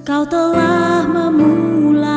Kau telah memulai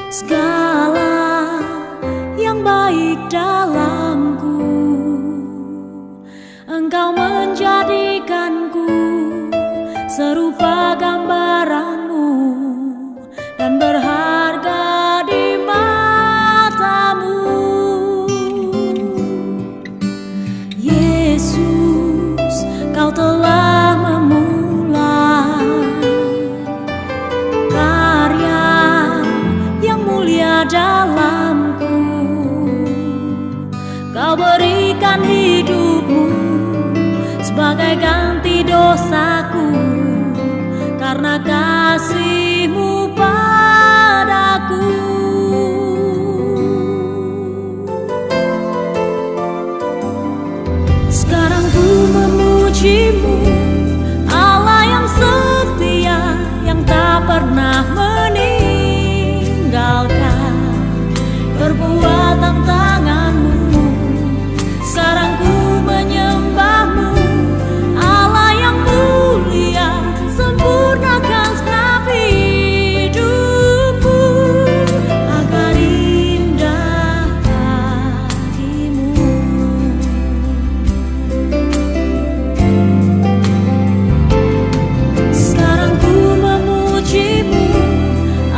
segala yang baik dalamku. Engkau menjadikanku serupa gambaranmu dan berharga di matamu. Yesus, kau telah memulai karya yang mulia dalamku. Kau berikan hidupmu sebagai ganti dosaku karena kasih-Mu padaku. Sekarang ku memuji-Mu, Allah yang setia, yang tak pernah meninggalkan perbuatan tangan-Mu. Sekarang ku menyembah-Mu, Allah yang mulia, sempurnakan segenap hidupku agar indah bagimu. Sekarang ku memuji-Mu,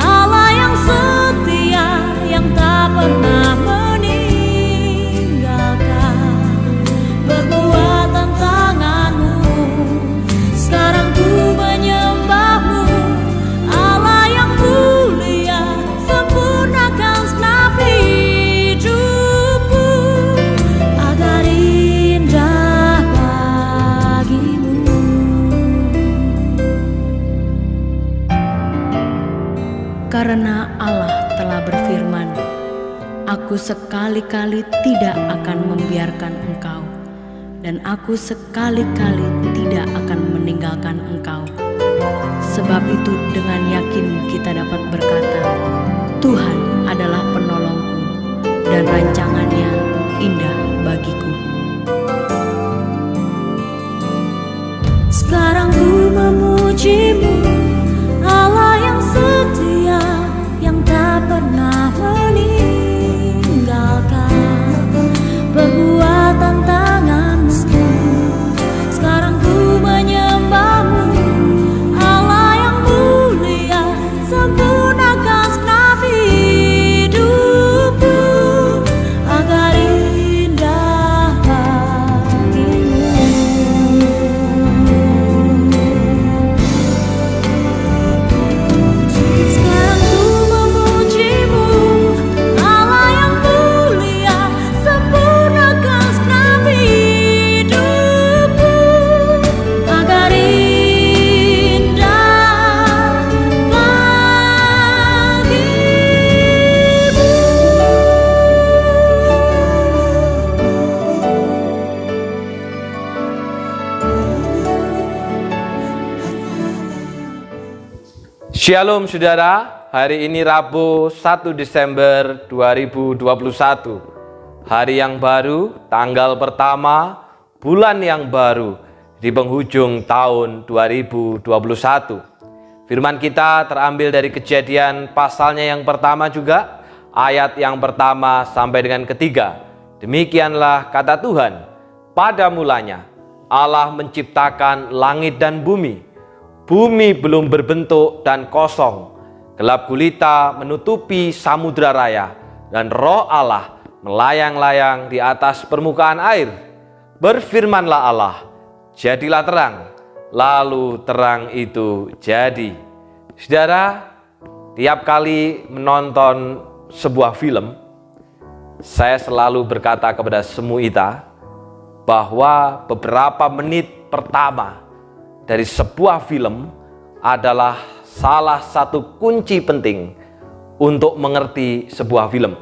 Allah yang setia, yang tak pernah meninggalkan perbuatan tangan-Mu. Sekarang ku menyembah-Mu, Allah yang mulia, sempurnakan segenap hidupku agar indah bagimu. Karena Allah telah berfirman, Aku sekali-kali tidak akan membiarkan engkau, dan Aku sekali-kali tidak akan meninggalkan engkau. Sebab itu dengan yakin kita dapat berkata, Tuhan adalah penolongku, dan rancangannya indah bagiku. Sekarang ku memuji-Mu, Allah yang setia, yang tak pernah meninggalkan perbuatan tangan-Mu. Sekarang ku menyembah-Mu, Allah yang mulia, sempurnakan segenap hidupku agar indah bagimu. Sekarang ku memuji-Mu, Allah yang mulia, sempurnakan segenap hidupku agar indah bagimu. Shalom saudara, hari ini Rabu 1 Desember 2021. Hari yang baru, tanggal pertama, bulan yang baru di penghujung tahun 2021. Firman kita terambil dari Kejadian pasalnya yang pertama juga, ayat yang pertama sampai dengan ketiga. Demikianlah kata Tuhan, pada mulanya Allah menciptakan langit dan bumi. Bumi belum berbentuk dan kosong. Gelap gulita menutupi samudra raya, dan Roh Allah melayang-layang di atas permukaan air. Berfirmanlah Allah, jadilah terang. Lalu terang itu jadi. Saudara, tiap kali menonton sebuah film, saya selalu berkata kepada semua kita bahwa beberapa menit pertama dari sebuah film adalah salah satu kunci penting untuk mengerti sebuah film.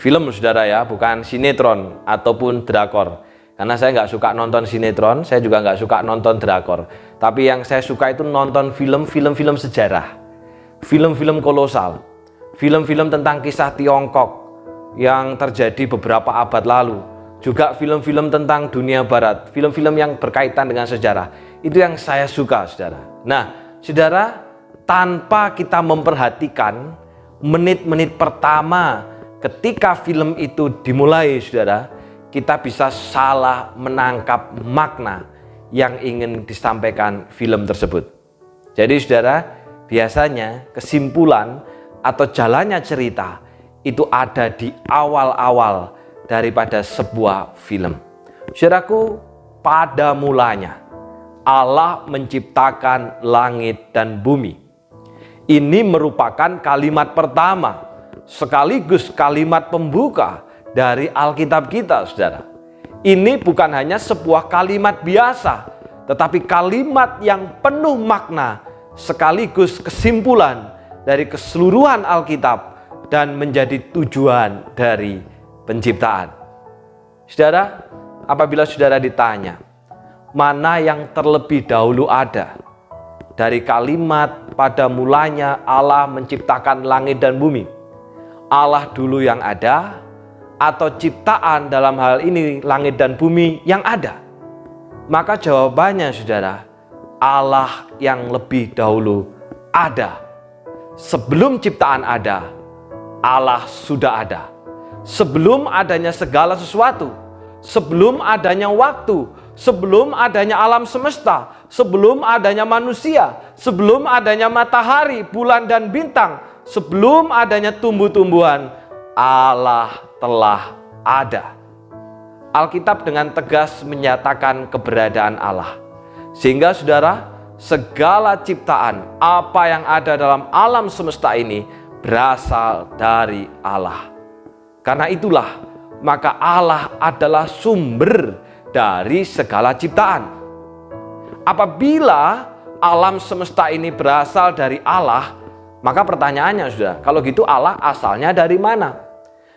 Film saudara ya, bukan sinetron ataupun drakor. Karena saya nggak suka nonton sinetron, saya juga nggak suka nonton drakor. Tapi yang saya suka itu nonton film-film sejarah. Film-film kolosal. Film-film tentang kisah Tiongkok yang terjadi beberapa abad lalu. Juga film-film tentang dunia barat, film-film yang berkaitan dengan sejarah. Itu yang saya suka, saudara. Nah, saudara, tanpa kita memperhatikan menit-menit pertama ketika film itu dimulai, saudara, kita bisa salah menangkap makna yang ingin disampaikan film tersebut. Jadi, saudara, biasanya kesimpulan atau jalannya cerita itu ada di awal-awal daripada sebuah film. Saudaraku, pada mulanya Allah menciptakan langit dan bumi. Ini merupakan kalimat pertama sekaligus kalimat pembuka dari Alkitab kita, saudara. Ini bukan hanya sebuah kalimat biasa, tetapi kalimat yang penuh makna sekaligus kesimpulan dari keseluruhan Alkitab dan menjadi tujuan dari penciptaan. Saudara, apabila saudara ditanya, mana yang terlebih dahulu ada? Dari kalimat pada mulanya Allah menciptakan langit dan bumi. Allah dulu yang ada, atau ciptaan dalam hal ini langit dan bumi yang ada? Maka jawabannya, saudara, Allah yang lebih dahulu ada. Sebelum ciptaan ada, Allah sudah ada. Sebelum adanya segala sesuatu, sebelum adanya waktu, sebelum adanya alam semesta, sebelum adanya manusia, sebelum adanya matahari, bulan dan bintang, sebelum adanya tumbuh-tumbuhan, Allah telah ada. Alkitab dengan tegas menyatakan keberadaan Allah. Sehingga saudara, segala ciptaan apa yang ada dalam alam semesta ini berasal dari Allah. Karena itulah, maka Allah adalah sumber dari segala ciptaan. Apabila alam semesta ini berasal dari Allah, maka pertanyaannya sudah, kalau gitu Allah asalnya dari mana?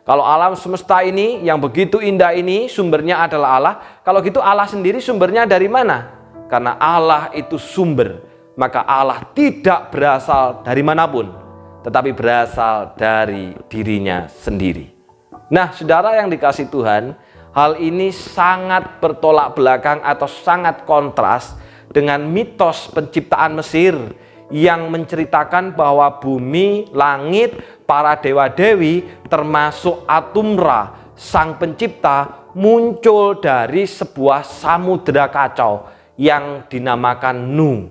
Kalau alam semesta ini yang begitu indah ini sumbernya adalah Allah, kalau gitu Allah sendiri sumbernya dari mana? Karena Allah itu sumber, maka Allah tidak berasal dari manapun, tetapi berasal dari dirinya sendiri. Nah, saudara yang dikasihi Tuhan, hal ini sangat bertolak belakang atau sangat kontras dengan mitos penciptaan Mesir yang menceritakan bahwa bumi, langit, para dewa-dewi termasuk Atumra, sang pencipta, muncul dari sebuah samudera kacau yang dinamakan Nuh.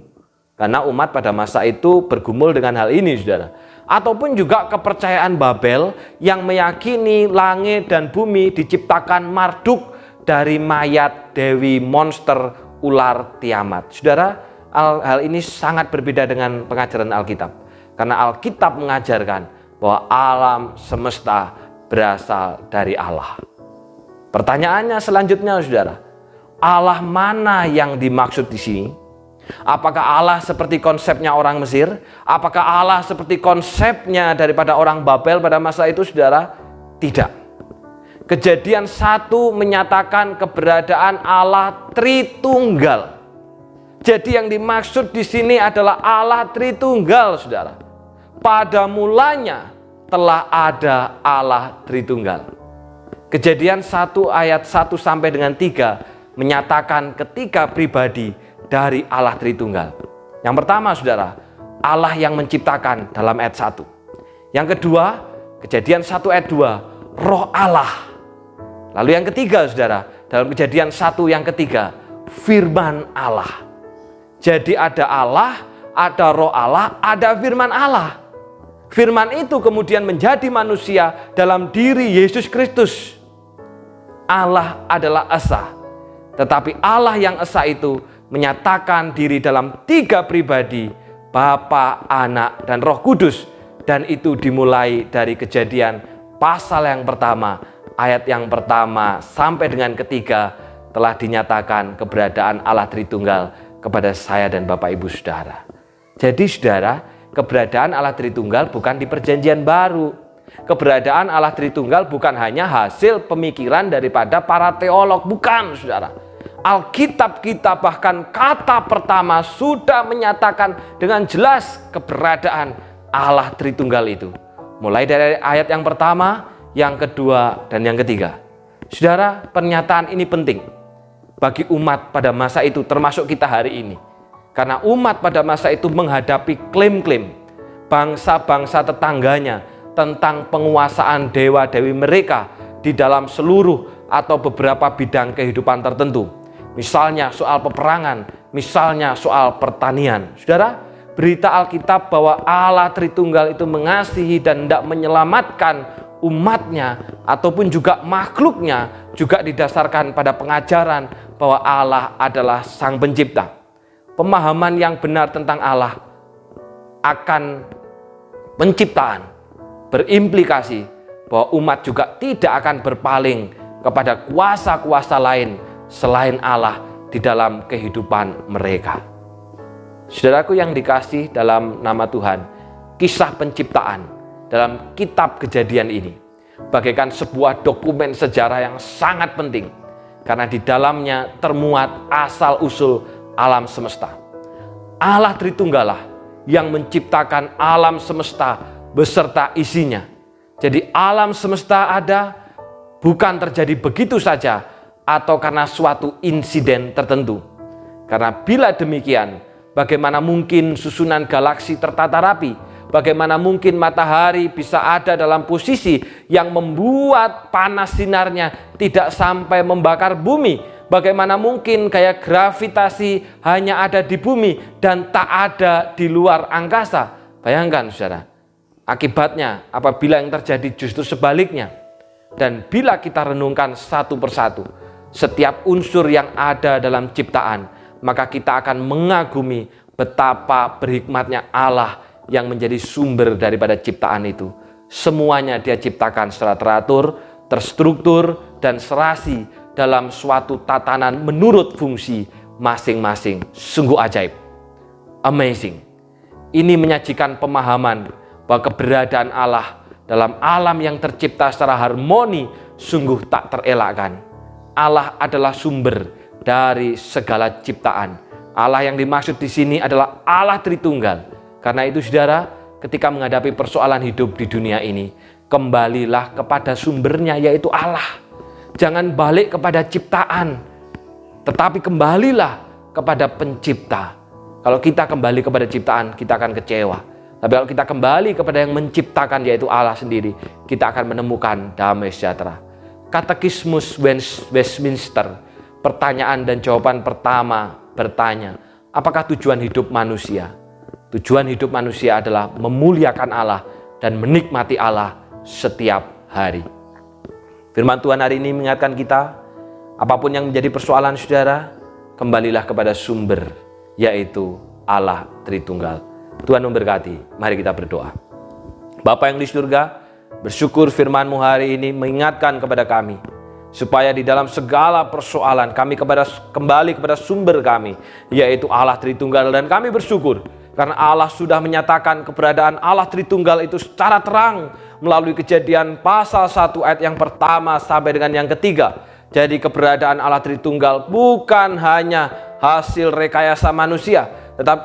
Karena umat pada masa itu bergumul dengan hal ini, saudara. Ataupun juga kepercayaan Babel yang meyakini langit dan bumi diciptakan Marduk dari mayat dewi monster ular Tiamat. Saudara, hal ini sangat berbeda dengan pengajaran Alkitab. Karena Alkitab mengajarkan bahwa alam semesta berasal dari Allah. Pertanyaannya selanjutnya, saudara, Allah mana yang dimaksud di sini? Apakah Allah seperti konsepnya orang Mesir? Apakah Allah seperti konsepnya daripada orang Babel pada masa itu, saudara? Tidak. Kejadian 1 menyatakan keberadaan Allah Tritunggal. Jadi yang dimaksud di sini adalah Allah Tritunggal, saudara. Pada mulanya telah ada Allah Tritunggal. Kejadian 1 ayat 1 sampai dengan 3 menyatakan ketiga pribadi dari Allah Tritunggal. Yang pertama, saudara, Allah yang menciptakan dalam ayat 1. Yang kedua, Kejadian 1 ayat 2, Roh Allah. Lalu yang ketiga, saudara, dalam Kejadian 1 yang ketiga, Firman Allah. Jadi ada Allah, ada Roh Allah, ada Firman Allah. Firman itu kemudian menjadi manusia dalam diri Yesus Kristus. Allah adalah Esa. Tetapi Allah yang Esa itu menyatakan diri dalam 3 pribadi, Bapa, Anak, dan Roh Kudus. Dan itu dimulai dari Kejadian pasal yang pertama, ayat yang pertama sampai dengan ketiga telah dinyatakan keberadaan Allah Tritunggal kepada saya dan Bapak Ibu Saudara. Jadi saudara, keberadaan Allah Tritunggal bukan di Perjanjian Baru. Keberadaan Allah Tritunggal bukan hanya hasil pemikiran daripada para teolog, bukan, saudara. Alkitab kita bahkan kata pertama sudah menyatakan dengan jelas keberadaan Allah Tritunggal itu. Mulai dari ayat yang pertama, yang kedua, dan yang ketiga. Saudara, pernyataan ini penting bagi umat pada masa itu, termasuk kita hari ini. Karena umat pada masa itu menghadapi klaim-klaim bangsa-bangsa tetangganya tentang penguasaan dewa-dewi mereka di dalam seluruh atau beberapa bidang kehidupan tertentu. Misalnya soal peperangan, misalnya soal pertanian. Saudara, berita Alkitab bahwa Allah Tritunggal itu mengasihi dan hendak menyelamatkan umatnya ataupun juga makhluknya juga didasarkan pada pengajaran bahwa Allah adalah Sang Pencipta. Pemahaman yang benar tentang Allah akan penciptaan berimplikasi bahwa umat juga tidak akan berpaling kepada kuasa-kuasa lain selain Allah di dalam kehidupan mereka. Saudaraku yang dikasih dalam nama Tuhan, kisah penciptaan dalam kitab Kejadian ini bagaikan sebuah dokumen sejarah yang sangat penting karena di dalamnya termuat asal-usul alam semesta. Allah Tritunggalah yang menciptakan alam semesta beserta isinya. Jadi alam semesta ada bukan terjadi begitu saja atau karena suatu insiden tertentu. Karena bila demikian, bagaimana mungkin susunan galaksi tertata rapi? Bagaimana mungkin matahari bisa ada dalam posisi yang membuat panas sinarnya tidak sampai membakar bumi? Bagaimana mungkin gaya gravitasi hanya ada di bumi dan tak ada di luar angkasa? Bayangkan saudara, akibatnya apabila yang terjadi justru sebaliknya. Dan bila kita renungkan satu persatu setiap unsur yang ada dalam ciptaan, maka kita akan mengagumi betapa berhikmatnya Allah yang menjadi sumber daripada ciptaan itu. Semuanya Dia ciptakan secara teratur, terstruktur, dan serasi dalam suatu tatanan menurut fungsi masing-masing. Sungguh ajaib. Amazing. Ini menyajikan pemahaman bahwa keberadaan Allah dalam alam yang tercipta secara harmoni sungguh tak terelakkan. Allah adalah sumber dari segala ciptaan. Allah yang dimaksud di sini adalah Allah Tritunggal. Karena itu saudara, ketika menghadapi persoalan hidup di dunia ini, kembalilah kepada sumbernya, yaitu Allah. Jangan balik kepada ciptaan, tetapi kembalilah kepada pencipta. Kalau kita kembali kepada ciptaan, kita akan kecewa. Tapi kalau kita kembali kepada yang menciptakan, yaitu Allah sendiri, kita akan menemukan damai sejahtera. Katekismus Westminster, pertanyaan dan jawaban pertama bertanya, apakah tujuan hidup manusia? Tujuan hidup manusia adalah memuliakan Allah dan menikmati Allah setiap hari. Firman Tuhan hari ini mengingatkan kita, apapun yang menjadi persoalan saudara, kembalilah kepada sumber, yaitu Allah Tritunggal. Tuhan memberkati. Mari kita berdoa. Bapa yang di surga, bersyukur firman-Mu hari ini mengingatkan kepada kami, supaya di dalam segala persoalan kami kembali kepada sumber kami, yaitu Allah Tritunggal. Dan kami bersyukur karena Allah sudah menyatakan keberadaan Allah Tritunggal itu secara terang melalui Kejadian pasal 1 ayat yang pertama sampai dengan yang ketiga. Jadi keberadaan Allah Tritunggal bukan hanya hasil rekayasa manusia,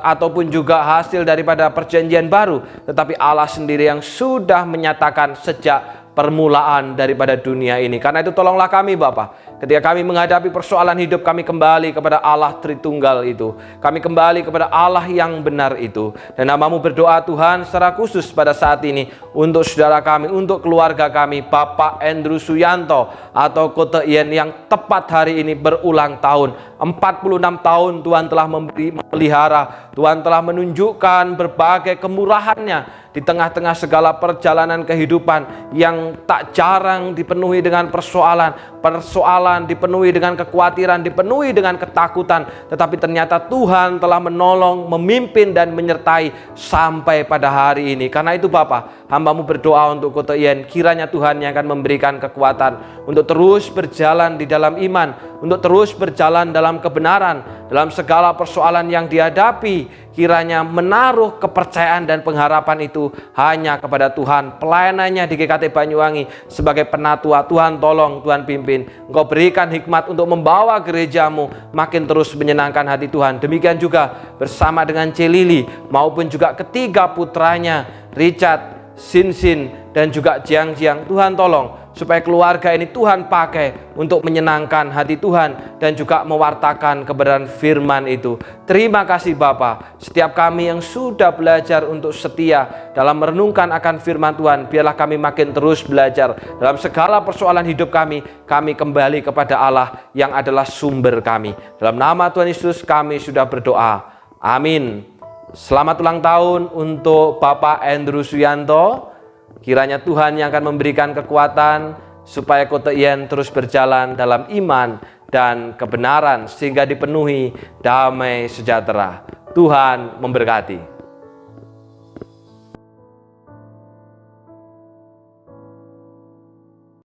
ataupun juga hasil daripada perjanjian baru, tetapi Allah sendiri yang sudah menyatakan sejak permulaan daripada dunia ini. Karena itu tolonglah kami Bapa, ketika kami menghadapi persoalan hidup, kami kembali kepada Allah Tritunggal itu. Kami kembali kepada Allah yang benar itu. Dan namamu berdoa Tuhan secara khusus pada saat ini untuk saudara kami, untuk keluarga kami, Bapak Andrew Suyanto atau Kote Ien yang tepat hari ini berulang tahun. 46 tahun Tuhan telah memelihara, Tuhan telah menunjukkan berbagai kemurahan-Nya di tengah-tengah segala perjalanan kehidupan yang tak jarang dipenuhi dengan persoalan, dipenuhi dengan kekhawatiran, dipenuhi dengan ketakutan. Tetapi ternyata Tuhan telah menolong, memimpin dan menyertai sampai pada hari ini. Karena itu Bapa, hamba-Mu berdoa untuk Kote Ien, kiranya Tuhan yang akan memberikan kekuatan untuk terus berjalan di dalam iman, untuk terus berjalan dalam kebenaran, dalam segala persoalan yang dihadapi. Kiranya menaruh kepercayaan dan pengharapan itu hanya kepada Tuhan. Pelayanannya di GKT Banyuwangi sebagai penatua, Tuhan tolong, Tuhan pimpin. Engkau berikan hikmat untuk membawa gereja-Mu makin terus menyenangkan hati Tuhan. Demikian juga bersama dengan Celili maupun juga ketiga putranya Richard, Sinsin dan juga Jiang. Tuhan tolong supaya keluarga ini Tuhan pakai untuk menyenangkan hati Tuhan dan juga mewartakan kebenaran firman itu. Terima kasih Bapa. Setiap kami yang sudah belajar untuk setia dalam merenungkan akan firman Tuhan, biarlah kami makin terus belajar dalam segala persoalan hidup kami kembali kepada Allah yang adalah sumber kami. Dalam nama Tuhan Yesus kami sudah berdoa. Amin. Selamat ulang tahun untuk Bapak Andrew Suyanto. Kiranya Tuhan yang akan memberikan kekuatan supaya Kota Ien terus berjalan dalam iman dan kebenaran sehingga dipenuhi damai sejahtera. Tuhan memberkati.